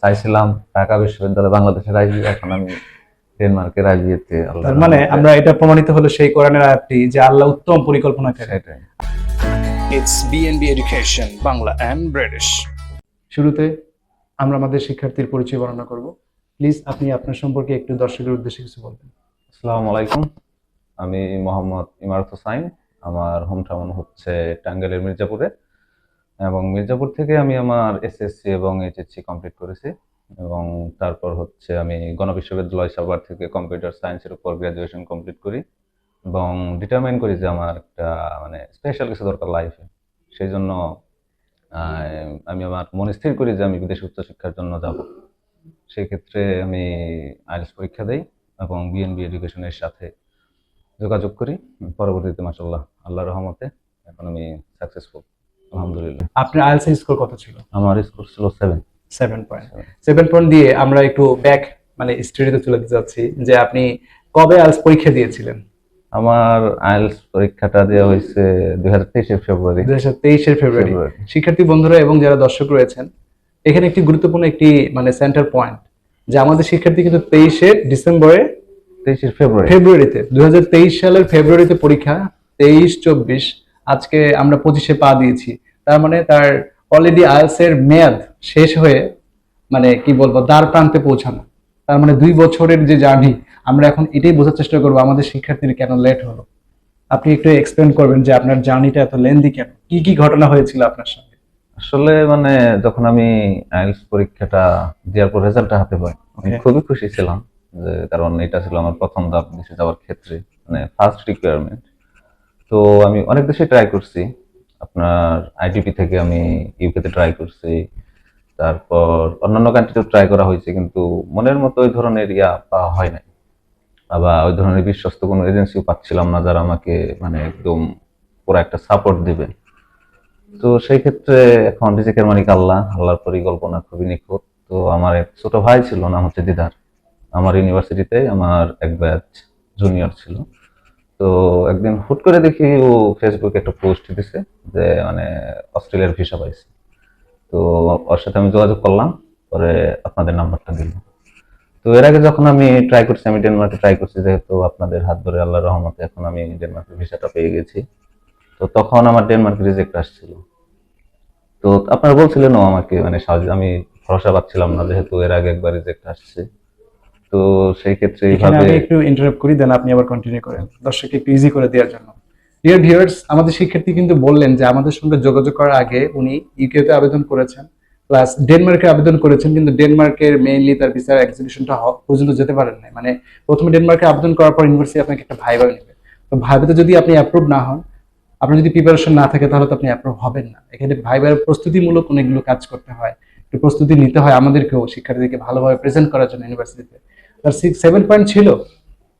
চাইছিলাম ঢাকা বিশ্ববিদ্যালয় বাংলাদেশের আইবি, এখন আমি ডেনমার্কের আইবিতে। তার মানে আমরা এটা প্রমাণিত হলো সেই কোরআনের আয়াতটি যে আল্লাহ উত্তম পরিকল্পনা করেন। সেটাই। It's BNB Education, Bangla and British. শুরুতে আমরা আমাদের শিক্ষার্থীর পরিচয় বর্ণনা করব। প্লিজ আপনি আপনার সম্পর্কে একটু দর্শকের উদ্দেশ্যে কিছু বলবেন। আসসালামু আলাইকুম, আমি মোহাম্মদ ইমারত হোসাইন। আমার হোম টাউন হচ্ছে টাঙ্গাইলের মির্জাপুরে, এবং মির্জাপুর থেকে আমি আমার এসএসসি এবং এইচএসসি কমপ্লিট করেছি। এবং তারপর হচ্ছে আমি গণবিশ্ববিদ্যালয় সাভার থেকে কম্পিউটার সায়েন্সের উপর গ্রাজুয়েশন কমপ্লিট করি, এবং ডিটারমাইন করি যে আমার একটা মানে স্পেশাল কিছু দরকার লাইফে। সেই জন্য আমি আমার মনে স্থির করি যে আমি বিদেশে উচ্চশিক্ষার জন্য যাব। সেই ক্ষেত্রে আমি আইএলটিএস পরীক্ষা দেই এবং বিএনবি এডুকেশনের সাথে যোগাযোগ করি। পরবর্তীতে মাশাআল্লাহ আল্লাহর রহমতে এখন আমি সাকসেসফুল, আলহামদুলিল্লাহ। আপনার আইএলটিএস স্কোর কত ছিল? আমার স্কোর ছিল 7 7 পয়েন্ট দিয়ে আমরা একটু ব্যাক মানে স্টোরিতে চলে যেতে যাচ্ছি যে আপনি কবে আইএলটিএস পরীক্ষা দিয়েছিলেন? আমার আইএলটিএস পরীক্ষাটা দেওয়া হয়েছে 2023 ফেব্রুয়ারি। 2023 ফেব্রুয়ারি। শিক্ষার্থী বন্ধুরা এবং যারা দর্শক রয়েছেন, এখানে একটি গুরুত্বপূর্ণ একটি মানে সেন্টার পয়েন্ট যে আমাদের শিক্ষার্থী কিন্তু 23 ফেব্রুয়ারি ফেব্রুয়ারিতে 2023 সালের ফেব্রুয়ারিতে পরীক্ষা। 23-24 আজকে আমরা 25-এ পা দিয়েছি। তার মানে তার অলরেডি আইএলটিএস এর মেয়াদ শেষ হয়ে মানে কি বলবো দ্বার প্রান্তে পৌঁছানো। তার মানে 2 বছরের যে জার্নি, আমরা এখন এটাই বোঝার চেষ্টা করবো আমাদের শিক্ষার্থীর কেন লেট হলো। আপনি একটু এক্সপ্লেন করবেন যে আপনার জার্নিটা এত লেন্দি কেন, কি কি ঘটনা হয়েছিল আপনার সঙ্গে? আসলে মানে যখন আমি আইএলটিএস পরীক্ষাটা দেওয়ার পর রেজাল্টটা হাতে পাই, আমি খুবই খুশি ছিলাম, যে কারণ এটা ছিল আমার প্রথম ধাপ দেশে যাওয়ার ক্ষেত্রে, মানে ফার্স্ট রিকোয়ারমেন্ট। তো আমি অনেক দেশে ট্রাই করছি। আপনার আইডিপি থেকে আমি ইউকেতে ট্রাই করছি, তারপর অন্যান্য কান্ট্রিতেও ট্রাই করা হয়েছে, কিন্তু মনের মতো ওই ধরনের পাওয়া হয় নাই। আবার ওই ধরনের বিশ্বস্ত কোনো এজেন্সিও পাচ্ছিলাম না যারা আমাকে মানে একদম পুরো একটা সাপোর্ট দিবে। তো সেই ক্ষেত্রে এখন রিজিকের মালিক আল্লাহ, আল্লাহর পরিকল্পনা খুবই নিখুঁত। তো আমার এক ছোট ভাই ছিল, নাম হচ্ছে দিদার। আমার ইউনিভার্সিটিতে আমার এক ব্যাচ জুনিয়র ছিল। তো একদিন হুট করে দেখি ও ফেসবুকে একটা পোস্ট দিছে যে মানে অস্ট্রেলিয়ার ভিসা পাইছে। তো ওর সাথে আমি যোগাযোগ করলাম, পরে আপনাদের নাম্বারটা দিল। তো এর আগে যখন আমি ট্রাই করছি, আমি ডেনমার্কে ট্রাই করছি, যেহেতু আপনাদের হাত ধরে আল্লাহর রহমতে এখন আমি ডেনমার্কের ভিসাটা পেয়ে গেছি। তো তখন আমার ডেনমার্ক রিজেক্ট আসছিল। তো আপনারা বলছিলেন আমাকে মানে আমি ভরসা পাচ্ছিলাম না, যেহেতু এর আগে একবার রিজেক্ট আসছে। তো সেই ক্ষেত্রে এখানে এইভাবে আমি একটু ইন্টারাপ্ট করি, দেন আপনি আবার কন্টিনিউ করেন দর্শককে একটু ইজি করে দেওয়ার জন্য। ডিয়ার ভিউয়ার্স, আমাদের শিক্ষার্থী কিন্তু বললেন যে আমাদের সঙ্গে যোগাযোগ করার আগে উনি ইউকেতে আবেদন করেছেন, প্লাস ডেনমার্কে আবেদন করেছেন, কিন্তু ডেনমার্কের মেইনলি তার ভিসার এক্সিকিউশনটা পর্যন্ত যেতে পারেন নাই। মানে প্রথমে ডেনমার্কে আবেদন করার পর ইউনিভার্সিটি আপনাকে একটা ভাইবা নেবে। তো ভাইবাতে যদি আপনি অ্যাপ্রুভ না হন, আপনার যদি প্রিপারেশন না থাকে, তাহলে তো আপনি অ্যাপ্রুভ হবেন না। এখানে ভাইবার প্রস্তুতিমূলক অনেকগুলো কাজ করতে হয়, একটু প্রস্তুতি নিতে হয় আমাদেরকেও শিক্ষার্থীদেরকে ভালোভাবে প্রেজেন্ট করার জন্য ইউনিভার্সিটিতে। তার 7 পয়েন্ট ছিল,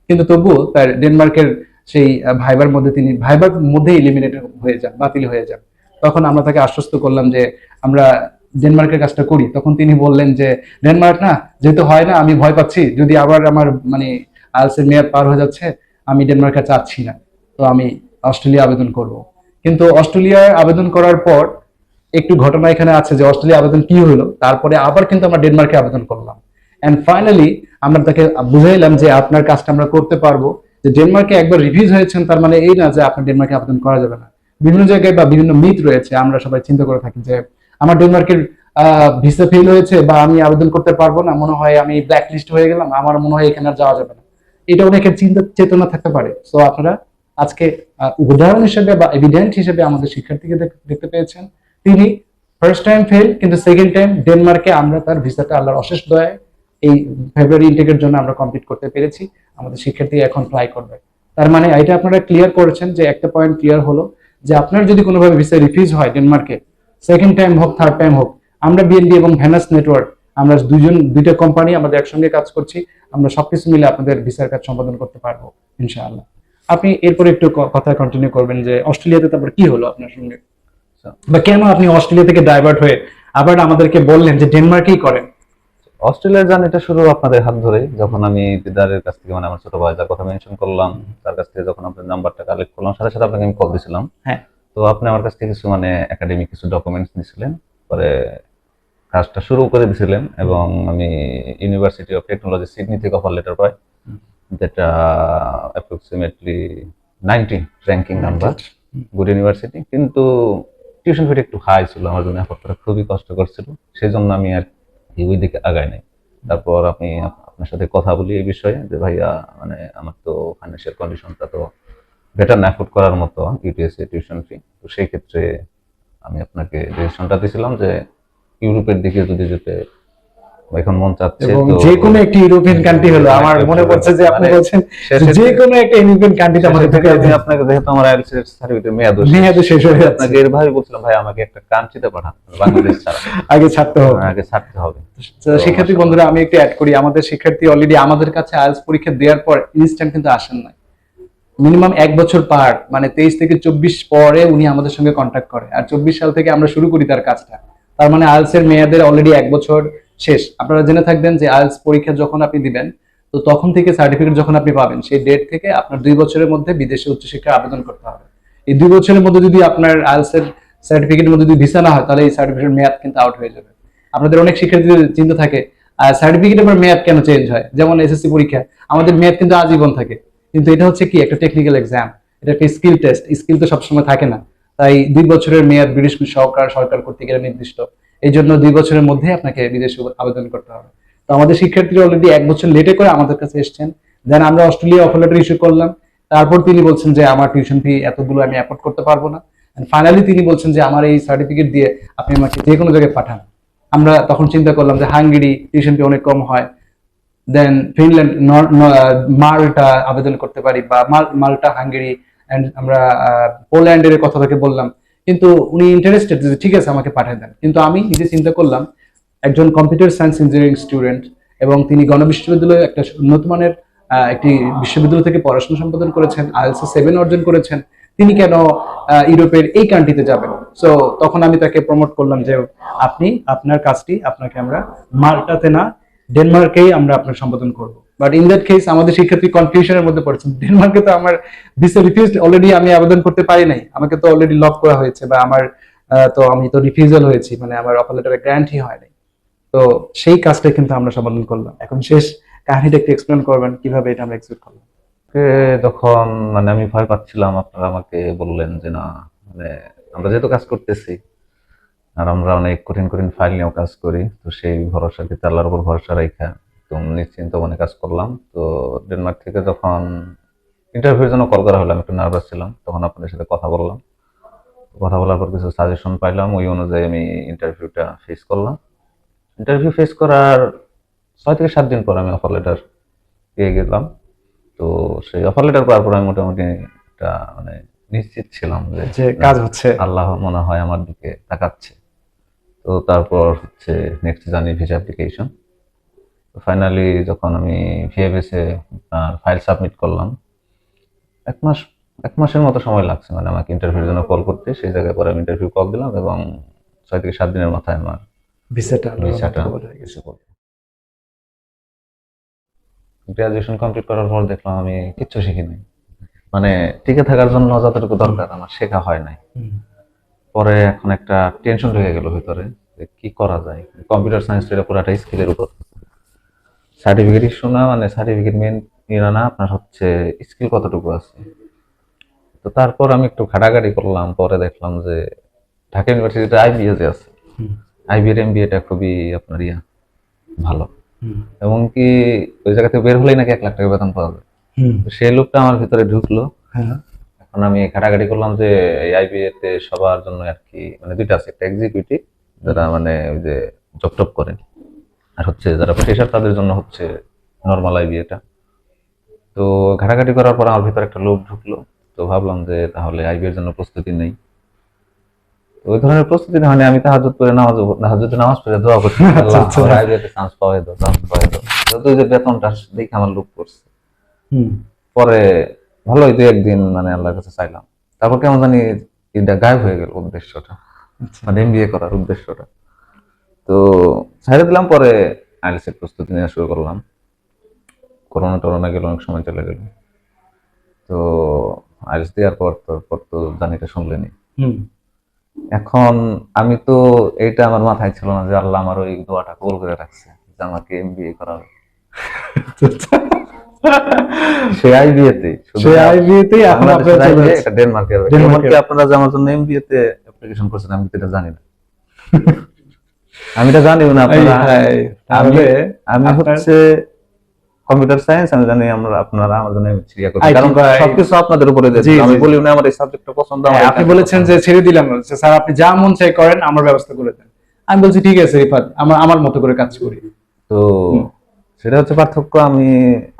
কিন্তু তবুও তার ডেনমার্কের সেই ভাইবার মধ্যে এলিমিনেট হয়ে যান, বাতিল হয়ে যান। তখন আমরা তাকে আশ্বস্ত করলাম যে আমরা ডেনমার্কের কাজটা করি। তখন তিনি বললেন যে ডেনমার্ক না, যেহেতু হয় না, আমি ভয় পাচ্ছি, যদি আবার আমার মানে আইএলটিএস এর মেয়াদ পার হয়ে যাচ্ছে, আমি ডেনমার্কে চাচ্ছি না, তো আমি অস্ট্রেলিয়া আবেদন করব। কিন্তু অস্ট্রেলিয়ায় আবেদন করার পর একটু ঘটনা এখানে আছে যে অস্ট্রেলিয়া আবেদন কি হলো, তারপরে আবার কিন্তু আমরা ডেনমার্কে আবেদন করলাম। এন্ড ফাইনালি আমরা তাকে বুঝাইলাম যে আপনার কাজটা আমরা করতে পারবো। যে ডেনমার্কে একবার রিভিউজ হয়েছেন তার মানে এই না যে আপনার ডেনমার্কে আবেদন করা যাবে না। বিভিন্ন জায়গায় বা বিভিন্ন মিথ রয়েছে, আমরা সবাই চিন্তা করে থাকি যে আমার ডেনমার্কের ভিসা ফেল হয়েছে বা আমি আবেদন করতে পারবো না, মনে হয় আমি ব্ল্যাক লিস্ট হয়ে গেলাম, আমার মনে হয় এখানে আর যাওয়া যাবে না। এটা অনেকের চিন্তা চেতনা থাকতে পারে। তো আপনারা আজকে উদাহরণ হিসেবে বা এভিডেন্ট হিসেবে আমাদের শিক্ষার্থীকে দেখতে পেয়েছেন। তিনি ফার্স্ট টাইম ফেল, কিন্তু সেকেন্ড টাইম ডেনমার্কে আমরা তার ভিসাটা আল্লাহর অশেষ দয়ায় এই ফেব্রুয়ারি ইনটেকের জন্য আমরা কমপ্লিট করতে পেরেছি। আমাদের শিক্ষার্থী এখন ফ্লাই করবে। তার মানে এটা আপনারা ক্লিয়ার করেছেন যে একটা পয়েন্ট ক্লিয়ার হলো যে আপনার যদি কোনোভাবে ভিসা রিফিউজ হয় ডেনমার্কে, সেকেন্ড টাইম হোক থার্ড টাইম হোক, আমরা বিএনবি এবং ভ্যানাস নেটওয়ার্ক, আমরা দুইটা কোম্পানি আমাদের একসঙ্গে কাজ করছি, আমরা সবকিছু মিলে আপনাদের ভিসার কাজ সম্পাদন করতে পারবো ইনশাআল্লাহ। আপনি এরপরে একটু কথা কন্টিনিউ করবেন যে অস্ট্রেলিয়াতে তারপর কি হলো আপনার সঙ্গে, বা কেন আপনি অস্ট্রেলিয়া থেকে ডাইভার্ট হয়ে আবার আমাদেরকে বললেন যে ডেনমার্কেই করেন? অস্ট্রেলিয়ার জার্নিটা শুরু আপনাদের হাত ধরে, যখন আমি দিদারের কাছ থেকে মানে আমার ছোট ভাই যার কথা মেনশন করলাম, তার কাছ থেকে যখন আপনার নাম্বারটা কালেক্ট করলাম, সাথে সাথে আপনাকে আমি কল দিছিলাম। হ্যাঁ। তো আপনি আমার কাছ থেকে কিছু মানে একাডেমিক কিছু ডকুমেন্টস নিয়েছিলেন। পরে কাজটা শুরু করে দিয়েছিলেন এবং আমি ইউনিভার্সিটি অফ টেকনোলজি সিডনি থেকে অফার লেটার পাই, যেটা approximately 90 ranking number, good university. কিন্তু টিউশন ফিটা একটু হাই ছিল, আমার জন্য এফোর্ড করা খুবই কষ্টকর ছিল, সেই জন্য আমি আর কি ওই দিকে আগাই নাই। তারপর আপনার সাথে কথা বলি এই বিষয়ে যে ভাইয়া মানে আমার তো ফাইন্যান্সিয়াল কন্ডিশনটা তো বেটার না অ্যাফোর্ড করার মতো ইউটিএসসি টিউশন ফি। তো সেই ক্ষেত্রে আমি আপনাকে ডিসিশনটা দিয়েছিলাম যে ইউরোপের দিকে যদি যেতে এখন মন চাচ্ছে। এবং তো যে কোনো একটি ইউরোপিয়ান কান্ট্রি হলো, আমার মনে পড়ছে যে আপনি মানে বলছেন শেষের যে কোনো একটা ইউরোপিয়ান কান্ট্রিতে আমাকে শেষের দিকে ঢুকাই আমি দিন। আপনাকে, যেহেতু আমার আইএলটিএস সার্টিফিকেটের মেয়াদ মেয়াদও শেষ হয়ে যাচ্ছে। আপনাকে এর ভাই বলছিলাম ভাই আমাকে একটা কান্ট্রিতে পাঠান, বাংলাদেশ ছাড়া আগে ছাড়তে হবে। আগে ছাড়তে হবে। তো শিক্ষার্থী বন্ধুরা, আমি একটু অ্যাড করি, আমাদের শিক্ষার্থী অলরেডি আমাদের কাছে আইএলটিএস পরীক্ষা দেওয়ার পর ইনস্ট্যান্ট কিন্তু আসেন না, মিনিমাম 1 বছর পার, মানে 23 থেকে 24 পরে উনি আমাদের সঙ্গে কন্ট্যাক্ট করে, আর 24 সাল থেকে আমরা শুরু করি তার কাজটা। তার মানে আইএলটিএস এর মেয়াদের অলরেডি 1 বছর শেষ। আপনারা জেনে থাকবেন যে আইএলটিএস পরীক্ষা যখন আপনি দিবেন, তো তখন থেকে সার্টিফিকেট যখন আপনি পাবেন, সেই ডেট থেকে আপনার 2 বছরের মধ্যে বিদেশে উচ্চশিক্ষার আবেদন করতে হবে। এই 2 বছরের মধ্যে যদি আপনার আইএলটিএস এর সার্টিফিকেটের মধ্যে যদি ভিসা না হয়, তাহলে এই সার্টিফিকেটের মেয়াদ কিন্তু আউট হয়ে যাবে। আপনাদের অনেক শিক্ষার্থীদের চিন্তা থাকে সার্টিফিকেটের পর মেয়াদ কেন চেঞ্জ হয়, যেমন এসএসসি পরীক্ষা আমাদের মেয়াদ কিন্তু আজীবন থাকে, কিন্তু এটা হচ্ছে কি একটা টেকনিক্যাল এক্সাম, এটা একটা স্কিল টেস্ট, স্কিল তো সবসময় থাকে না। তাই 2 বছরের মেয়াদ ব্রিটিশ সরকার কর্তৃক এটা নির্দিষ্ট, এই জন্য 2 বছরের মধ্যে আপনাকে বিদেশে আবেদন করতে হবে। তো আমাদের শিক্ষার্থীরা অলরেডি 1 বছর লেটে করে আমাদের কাছে এসেছেন, দেন আমরা অস্ট্রেলিয়া অফার লেটার ইস্যু করলাম। তারপর তিনি বলছেন যে আমার টিউশন ফি এতগুলো আমি অ্যাফোর্ড করতে পারবো না, ফাইনালি তিনি বলছেন যে আমার এই সার্টিফিকেট দিয়ে আপনি আমাকে যে কোনো জায়গায় পাঠান। আমরা তখন চিন্তা করলাম যে হাঙ্গেরি টিউশন ফি অনেক কম হয়, দেন ফিনল্যান্ড, মাল্টা আবেদন করতে পারি, বা মাল্টা, হাঙ্গেরি, এন্ড আমরা পোল্যান্ডের কথা থেকে বললাম। কিন্তু উনি ইন্টারেস্টেড যে ঠিক আছে আমাকে পাঠিয়ে দেন, কিন্তু আমি নিজে চিন্তা করলাম একজন কম্পিউটার সায়েন্স ইঞ্জিনিয়ারিং স্টুডেন্ট, এবং তিনি গণবিশ্ববিদ্যালয়ে একটা উন্নত মানের একটি বিশ্ববিদ্যালয় থেকে পড়াশোনা সম্পাদন করেছেন, আইএলটিএস 7 অর্জন করেছেন, তিনি কেন ইউরোপের এই কান্ট্রিতে যাবেন? সো তখন আমি তাকে প্রমোট করলাম যে আপনি আপনার কাজটি, আপনাকে আমরা মাল্টাতে না ডেনমার্কেই আমরা আপনার সম্বোধন করব। বাট ইন দ্যাট কেস আমাদের শিক্ষার্থী কনফিউশনের মধ্যে পড়ছেন, ডেনমার্কে তো আমার ভিসা রিফিউজড, অলরেডি আমি আবেদন করতে পারি নাই, আমাকে তো অলরেডি লক করা হয়েছে, বা আমার তো আমি তো রিফিউজাল হয়েছি, মানে আমার অফার লেটারে গ্র্যান্টই হয় নাই। তো সেই কাজটা কিন্তু আমরা সমাধান করলাম। এখন শেষ কাহিনীটা একটু এক্সপ্লেন করবেন কিভাবে এটা আমরা এক্সিকিউট করলাম। যখন মানে আমি ভয় পাচ্ছিলাম, আপনারা আমাকে বললেন যে না মানে আমরা যেহেতু কাজ করতেছি আর আমরা অনেক কঠিন কঠিন ফাইল নিয়েও কাজ করি, তো সেই ভরসা দিতে আল্লাহর উপর ভরসা রেখা তো নিশ্চিন্ত মনে কাজ করলাম। তো ডেনমার্ক থেকে যখন ইন্টারভিউর জন্য কল করা হলো, আমি একটু নার্ভাস ছিলাম, তখন আপনাদের সাথে কথা বললাম। কথা বলার পর কিছু সাজেশন পাইলাম, ওই অনুযায়ী আমি ইন্টারভিউটা ফেস করলাম। ইন্টারভিউ ফেস করার 6 থেকে 7 দিন পর আমি অফার লেটার পেয়ে গেলাম। তো সেই অফার লেটার পাওয়ার পর আমি মোটামুটি একটা মানে নিশ্চিত ছিলাম যে কাজ হচ্ছে, আল্লাহ মনে হয় আমার দিকে তাকাচ্ছে। তো তারপর হচ্ছে নেক্সট জার্নি ভিসা অ্যাপ্লিকেশন। তো ফাইনালি যখন আমি ভিএফএসে ফাইল সাবমিট করলাম, 1 মাসের মতো সময় লাগছে মানে আমাকে ইন্টারভিউর জন্য কল করতে। সেই জায়গায় পরে আমি ইন্টারভিউ কল দিলাম এবং 6 থেকে 7 দিনের মাথায় আমার ভিসাটা ভিসাটা গেছে। গ্রাজুয়েশন কমপ্লিট করার পর দেখলাম আমি কিচ্ছু শিখিনি, মানে টিকে থাকার জন্য যতটুকু দরকার আমার শেখা হয় নাই। পরে এখন একটা টেনশন ঢুকে গেল ভিতরে যে কি করা যায়। কম্পিউটার সায়েন্স এটা পুরাটা স্কিলের উপর, সার্টিফিকেট ইস্যু না, মানে সার্টিফিকেট মেন ইয়ে না, আপনার হচ্ছে স্কিল কতটুকু আছে। তো তারপর আমি একটু ঘাটাঘাটি করলাম, পরে দেখলাম যে ঢাকা ইউনিভার্সিটিতে আইবিএ যে আছে, আইবিএর এমবিএটা খুবই আপনার ভালো, এবং কি ওই জায়গা থেকে বের হলেই নাকি 1 লাখ টাকা বেতন পাওয়া যায়। তো সেই লোকটা আমার ভিতরে ঢুকলো। এখন আমি ঘাটাঘাটি করলাম যে এই আইবিএ তে সবার জন্য আর কি মানে 2টা আছে, একটা এক্সিকিউটিভ যারা মানে ওই যে জব টপ করেন, আর হচ্ছে যারা ফ্রেশার তাদের জন্য হচ্ছে নর্মাল আইবিএটা। তো ঘাটাঘাটি করার পর আমার ভিতরে একটা লোভ ঢুকলো। তো ভাবলাম যে তাহলে আইবিএর জন্য প্রস্তুতি নেই। ওই ধরনের প্রস্তুতি না, মানে আমি তাহাজ্জুদ পড়ে নামাজ পড়ে দোয়া করছি, আল্লাহ আমার আইবিএতে চান্স পাওয়াই দাও, চান্স পাওয়াই দাও। যত যে বেতনটা দেখে আমার লোভ করছে। পরে ভালোই 2-1 দিন মানে আল্লাহর কাছে চাইলাম, তারপর কেমন জানি এটা গায়েব হয়ে গেল উদ্দেশ্যটা, মানে এমবিএ করার উদ্দেশ্যটা। তো ছেড়ে দিলাম। পরে আইএলটিএস এর প্রস্তুতি নেওয়া শুরু করলাম। করোনা গেল, অনেক সময় চলে গেল। তো আইএলটিএস দেওয়ার পর তো জানিটা শুনলেনি। এখন আমি তো এইটা আমার মাথায় ছিল না যে আল্লাহ আমার ওই দোয়াটা কবুল করে রাখছে যে আমাকে এমবিএ করাবে। সে আইবিএ তে সে আইবিএতেই এখন আপনারা চলে যাচ্ছে। এটা ডেনমার্কে হবে। ডেনমার্কে। এমনকি আপনারা যে আমার জন্য এমবিএ তে অ্যাপ্লিকেশন করছেন আমি তো এটা জানি না। আমি এটা জানিও না আপনারা। তাহলে আমি আপনার হচ্ছে কম্পিউটার সায়েন্স, আমি জানি আপনারা আমার জন্য সিরিয়া করছেন IT কারণ বা সবকিছু আপনাদের উপরে জি, দিয়েছি। আমি জি, বলি না আমার এই সাবজেক্টটা পছন্দ, আমার হ্যাঁ, আপনি বলেছেন যে ছেড়ে দিলাম, যে স্যার আপনি যা মন চাই করেন, আমার ব্যবস্থা করে দেন। আমি বলছি ঠিক আছে রিফাত, আমার আমার মতো করে কাজ করি। তো সেটা হচ্ছে পার্থক্য। আমি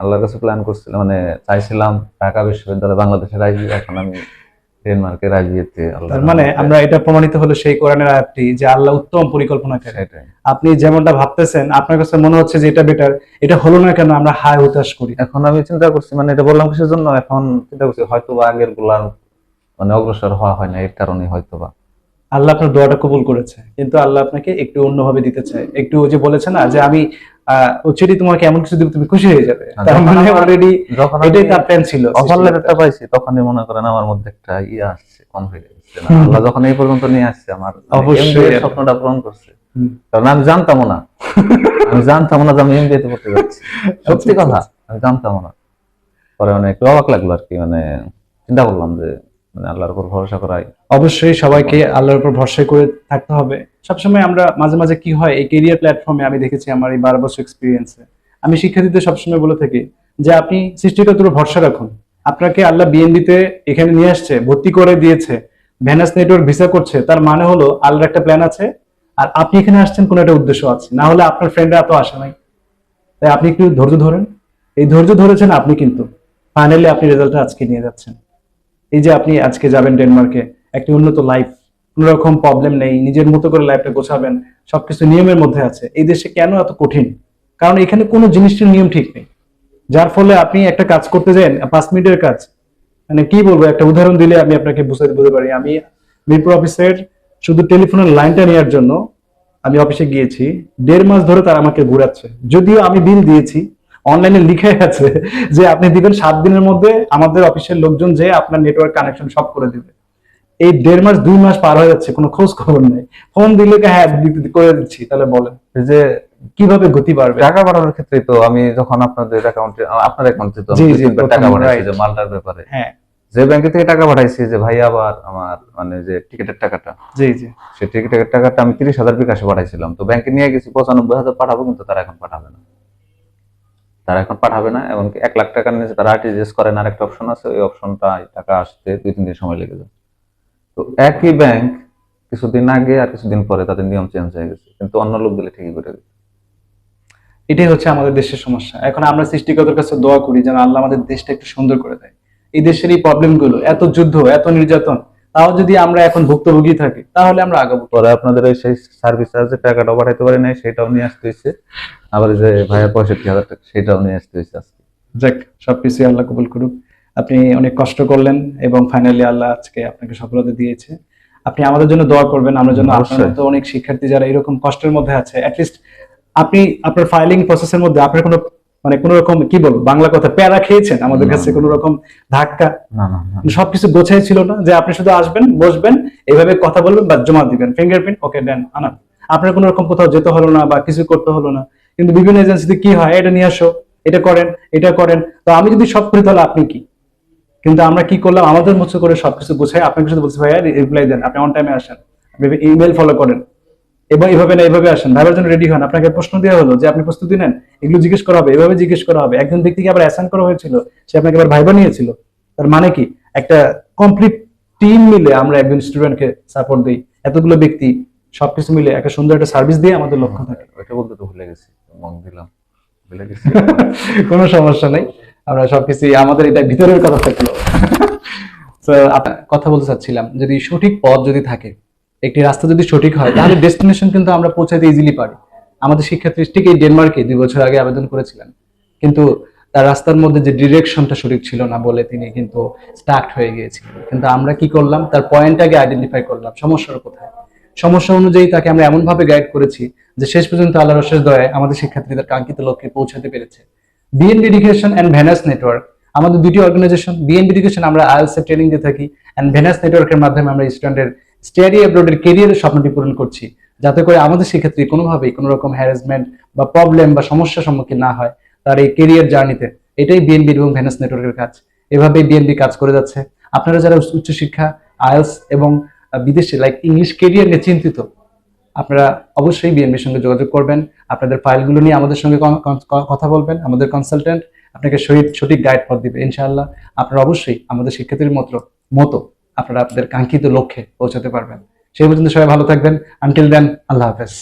আল্লাহর কাছে প্ল্যান করছিলাম, মানে চাইছিলাম ঢাকা বিশ্ববিদ্যালয় বাংলাদেশের আইবি, এখন আমি ডেনমার্কের আইবিএতে। তার মানে আমরা এটা প্রমাণিত হলো সেই কোরআনের আয়াতটি যে আল্লাহ উত্তম পরিকল্পনা করে। সেটাই। আপনি যেমনটা ভাবতেছেন, আপনার কাছে মনে হচ্ছে যে এটা বেটার, এটা হলো না কেন আমরা হায় হতাশ করি। এখন আমি চিন্তা করছি, মানে এটা বললাম কিসের জন্য, এখন চিন্তা করছি হয়তো বা আগের গুলার মানে অগ্রসর হওয়া হয় না, এর কারণে হয়তো বা। আল্লাহ আপনার দোয়াটা কবুল করেছে, কিন্তু আল্লাহ আপনাকে একটু অন্যভাবে দিতে চায়। একটু ওই যে বলেছে না যে আমি উচিতই তোমাকে এমন কিছু দিব তুমি খুশি হয়ে যাবে, তার মানে অলরেডি যখন এটাই তার প্ল্যান ছিল। অফার লেটারটা পাইছি তখনই মনে করেন আমার মধ্যে একটা ইয়ে আসছে, কনফিডেন্স। আল্লাহ যখন এই পর্যন্ত নিয়ে আসছে আমার অবশ্যই MBA স্বপ্নটা পূরণ করছে। হুম। কারণ আমি জানতাম না, আমি জানতাম না যে আমি এমবিএ তে পড়তে যাচ্ছি। সত্যি আচ্ছা, কথা, আমি জানতাম না। পরে মানে একটু অবাক লাগলো আর কি, মানে চিন্তা করলাম যে মানে আল্লাহর উপর ভরসা করাই। অবশ্যই সবাইকে আল্লাহর উপর ভরসা করে থাকতে হবে সবসময়। আমরা মাঝে মাঝে কি হয়, এই কেরিয়ার প্ল্যাটফর্মে আমি দেখেছি আমার এই 12 বছর এক্সপিরিয়েন্সে, আমি শিক্ষার্থীদের সবসময় বলে থাকি যে আপনি সৃষ্টিকর্তার উপর ভরসা রাখুন। আপনাকে আল্লাহ বিএনবিতে এখানে নিয়ে আসছে, ভর্তি করে দিয়েছে, ভ্যানাস নেটওয়ার্ক ভিসা করছে, তার মানে হলো আল্লাহর একটা প্ল্যান আছে, আর আপনি এখানে আসছেন কোনো একটা উদ্দেশ্য আছে, না হলে আপনার ফ্রেন্ডরা এত আসে নাই। তাই আপনি একটু ধৈর্য ধরেন, এই ধৈর্য ধরেছেন আপনি, কিন্তু ফাইনালি আপনি রেজাল্টটা আজকে নিয়ে যাচ্ছেন। এই যে আপনি আজকে যাবেন ডেনমার্কে, একটি উন্নত লাইফ, কোন রকম প্রবলেম নেই, নিজের মতো করে লাইফটা গোছাবেন, সবকিছু নিয়মের মধ্যে আছে। এই দেশে কেন এত কঠিন? কারণ এখানে কোনো জিনিসটির নিয়ম ঠিক নেই, যার ফলে আপনি একটা কাজ করতে যান 5 মিনিটের কাজ, মানে কি বলবো, একটা উদাহরণ দিলে আমি আপনাকে বুঝাতে বলতে পারি। আমি মিরপুর অফিসের শুধু টেলিফোনের লাইনটা নেওয়ার জন্য আমি অফিসে গিয়েছি, 1.5 মাস ধরে তারা আমাকে ঘুরাচ্ছে, যদিও আমি বিল দিয়েছি, অনলাইনে লিখে আছে যে আপনি দিবেন 7 দিনের মধ্যে আমাদের অফিসের লোকজন যে আপনার নেটওয়ার্ক কানেকশন সব করে দিবে। এই 1.5 মাস 2 মাস পার হয়ে যাচ্ছে, কোনো খোঁজ খবর নেই। ফোন দিলে হ্যাঁ করে দিচ্ছি, তাহলে বলেন এই যে কিভাবে গতি বাড়বে? টাকা পাঠানোর ক্ষেত্রে তো আমি যখন আপনাদের অ্যাকাউন্টে, আপনার অ্যাকাউন্টে তো আমি জি, জি, 2-3 বার প্রথম, টাকা পাঠাইছি right. যে মালটার ব্যাপারে, হ্যাঁ, যে ব্যাংকে থেকে টাকা পাঠাইছি যে ভাই আবার আমার মানে যে টিকিটের টাকাটা, জি জি, সেই টিকিটের টাকাটা আমি 30,000 বিকাশে পাঠাইছিলাম। তো ব্যাংকে নিয়ে গেছি 95,000 পাঠাবো, কিন্তু তারা এখন পাঠাবে না। তারা এখন পাঠাবে না, এমনকি 1 লাখ টাকার নিচে তারা আরটিজিএস করেন, আর একটা অপশন আছে, ওই অপশনটা টাকা আসতে 2-3 দিন সময় লেগে যায়। তো একই ব্যাংক কিছুদিন আগে আর কিছুদিন পরে তাদের নিয়ম চেঞ্জ হয়ে গেছে, কিন্তু অন্য লোক দিলে ঠিকই করে দিচ্ছে। এটাই হচ্ছে আমাদের দেশের সমস্যা। এখন আমরা সৃষ্টিকর্তার কাছে দোয়া করি যেন আল্লাহ আমাদের দেশটা একটু সুন্দর করে দেয়। এই দেশের এই প্রবলেম গুলো, এত যুদ্ধ, এত নির্যাতন, তাও যদি আমরা এখন ভুক্তভোগী থাকি তাহলে আমরা আগাবো। পরে আপনাদের ওই সেই সার্ভিস চার্জের টাকাটাও পাঠাইতে পারি নাই, সেটাও নিয়ে আসতে হয়েছে। আবার এই যে ভাইয়া 65,000 টাকা, সেটাও নিয়ে আসতে হয়েছে আজকে। যাক, সবকিছু আল্লাহ কবুল করুক। আপনি অনেক কষ্ট করলেন এবং ফাইনালি আল্লাহ আজকে আপনাকে সফলতা দিয়েছে। আপনি আমাদের জন্য দোয়া করবেন, আমরা যেন আপনার অবশ্যই। মতো অনেক শিক্ষার্থী যারা এরকম কষ্টের মধ্যে আছে, অ্যাটলিস্ট আপনি আপনার ফাইলিং প্রসেসের মধ্যে আপনার কোনো মানে কোনো রকম কি বলবো বাংলা কথা প্যারা খেয়েছেন আমাদের না, কাছে, না। কোনো রকম ধাক্কা? না না না, সবকিছু গোছাই ছিল না যে আপনি শুধু আসবেন, বসবেন, এইভাবে কথা বলবেন বা জমা দিবেন, ফিঙ্গারপ্রিন্ট ওকে দেন আনা, আপনার কোনো রকম কোথাও যেতে হলো না বা কিছু করতে হলো না। কিন্তু বিভিন্ন এজেন্সিতে কি হয়, এটা নিয়ে আসো, এটা করেন, এটা করেন। তো আমি যদি সব করি তাহলে আপনি কি? কিন্তু আমরা কি করলাম, আমাদের মতো করে সবকিছু গোছাই আপনাকে শুধু বলছি ভাইয়া রিপ্লাই দেন, আপনি অন টাইমে আসেন, আপনি ইমেল ফলো করেন, এবার এভাবে না এভাবে আসেন, ভাইবার জন্য রেডি হন। আপনাকে প্রশ্ন দেওয়া হলো যে আপনি প্রস্তুতি নেন, এগুলো জিজ্ঞেস করা হবে, এভাবে জিজ্ঞেস করা হবে। একজন ব্যক্তিকে আবার অ্যাসাইন করা হয়েছিল, সে আপনাকে আবার ভাইবা নিয়েছিল। তার মানে কি, একটা কমপ্লিট টিম মিলে আমরা একজন স্টুডেন্টকে সাপোর্ট দিই, এতগুলো ব্যক্তি সবকিছু মিলে একটা সুন্দর একটা সার্ভিস দিয়ে আমাদের লক্ষ্য থাকে। ওইটা বলতে তো ভুলে গেছি, মন দিলাম, ভুলে গেছি। কোনো সমস্যা নেই, আমরা সবকিছু আমাদের এটা ভিতরের কথা থাকলো। তো কথা বলতে চাচ্ছিলাম, যদি সঠিক পথ যদি থাকে, একটি রাস্তা যদি সঠিক হয়, তাহলে ডেস্টিনেশন কিন্তু আমরা পৌঁছাতে ইজিলি পারি। আমাদের শিক্ষার্থী ঠিক এই ডেনমার্কে 2 বছর আগে আবেদন করেছিলেন, কিন্তু তার রাস্তার মধ্যে যে ডিরেকশনটা সঠিক ছিল না বলে তিনি কিন্তু স্টার্ট হয়ে গিয়েছিলেন। কিন্তু আমরা কি করলাম, তার পয়েন্টটাকে আইডেন্টিফাই করলাম, সমস্যার কোথায়। সমস্যা অনুযায়ী তাকে আমরা এমন ভাবে গাইড করেছি যে শেষ পর্যন্ত আল্লাহর অশেষ দয়ায় আমাদের শিক্ষার্থীদের কাঙ্ক্ষিত লক্ষ্যে পৌঁছাতে পেরেছে। BNB education and Venus network আমাদের দুটি অর্গানাইজেশন। বিএনবি এডুকেশন আমরা আইএলটিএস এর ট্রেনিং দিয়ে থাকি, এন্ড ভেনাস নেটওয়ার্কের মাধ্যমে আমরা স্টুডেন্টের স্টাডি অ্যাব্রোডের কেরিয়ারের স্বপ্নটি পূরণ করছি, যাতে করে আমাদের শিক্ষার্থী কোনোভাবেই কোনো রকম হ্যারাসমেন্ট বা প্রবলেম বা সমস্যার সম্মুখীন না হয় তার এই কেরিয়ার জার্নিতে। এটাই বিএনবি এবং ভেনাস নেটওয়ার্কের কাজ। এভাবেই বিএনবি কাজ করে যাচ্ছে। আপনারা যারা উচ্চশিক্ষা, আইএলস এবং বিদেশে লাইক ইংলিশ কেরিয়ার নিয়ে চিন্তিত, আপনারা অবশ্যই বিএনবির সঙ্গে যোগাযোগ করবেন। আপনাদের ফাইলগুলো নিয়ে আমাদের সঙ্গে কথা বলবেন। আমাদের কনসালটেন্ট আপনাকে সঠিক গাইড পথ দিবে ইনশাআল্লাহ। আপনারা অবশ্যই আমাদের শিক্ষার্থীর মতো আপনারা আপনাদের কাঙ্ক্ষিত লক্ষ্যে পৌঁছাতে পারবেন। সেই পর্যন্ত সবাই ভালো থাকবেন। আনটিল দেন, আল্লাহ হাফেজ।